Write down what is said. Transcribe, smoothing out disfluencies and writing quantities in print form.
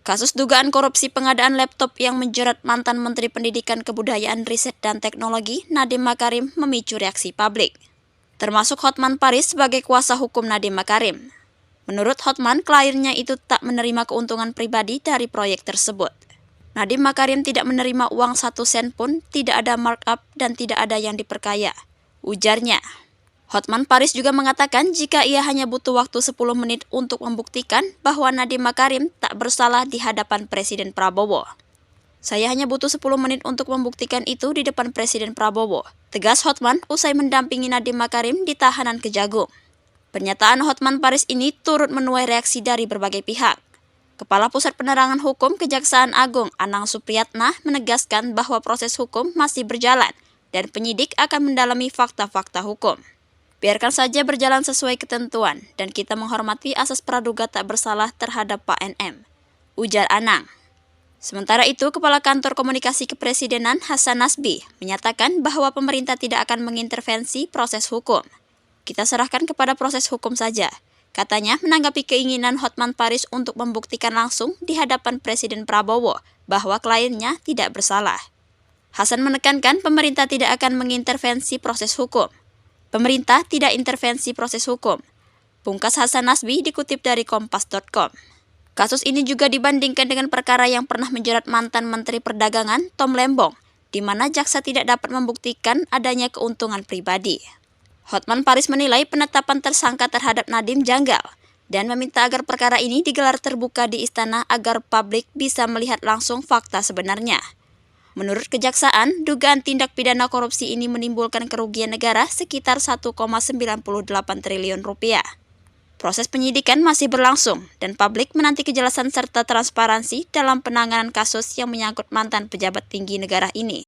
Kasus dugaan korupsi pengadaan laptop yang menjerat mantan Menteri Pendidikan Kebudayaan Riset dan Teknologi Nadiem Makarim memicu reaksi publik, termasuk Hotman Paris sebagai kuasa hukum Nadiem Makarim. Menurut Hotman, kliennya itu tak menerima keuntungan pribadi dari proyek tersebut. Nadiem Makarim tidak menerima uang 1 sen pun, tidak ada markup dan tidak ada yang diperkaya, ujarnya. Hotman Paris juga mengatakan jika ia hanya butuh waktu 10 menit untuk membuktikan bahwa Nadiem Makarim tak bersalah di hadapan Presiden Prabowo. Saya hanya butuh 10 menit untuk membuktikan itu di depan Presiden Prabowo, tegas Hotman usai mendampingi Nadiem Makarim di tahanan Kejagung. Pernyataan Hotman Paris ini turut menuai reaksi dari berbagai pihak. Kepala Pusat Penerangan Hukum Kejaksaan Agung Anang Supriyatna menegaskan bahwa proses hukum masih berjalan dan penyidik akan mendalami fakta-fakta hukum. Biarkan saja berjalan sesuai ketentuan dan kita menghormati asas praduga tak bersalah terhadap Pak NM, ujar Anang. Sementara itu, Kepala Kantor Komunikasi Kepresidenan Hasan Nasbi menyatakan bahwa pemerintah tidak akan mengintervensi proses hukum. Kita serahkan kepada proses hukum saja, katanya menanggapi keinginan Hotman Paris untuk membuktikan langsung di hadapan Presiden Prabowo bahwa kliennya tidak bersalah. Hasan menekankan pemerintah tidak akan mengintervensi proses hukum. Pemerintah tidak intervensi proses hukum. Pungkas Hasan Nasbi dikutip dari Kompas.com. Kasus ini juga dibandingkan dengan perkara yang pernah menjerat mantan Menteri Perdagangan Tom Lembong, di mana jaksa tidak dapat membuktikan adanya keuntungan pribadi. Hotman Paris menilai penetapan tersangka terhadap Nadiem janggal dan meminta agar perkara ini digelar terbuka di istana agar publik bisa melihat langsung fakta sebenarnya. Menurut Kejaksaan, dugaan tindak pidana korupsi ini menimbulkan kerugian negara sekitar 1,98 triliun rupiah. Proses penyidikan masih berlangsung dan publik menanti kejelasan serta transparansi dalam penanganan kasus yang menyangkut mantan pejabat tinggi negara ini.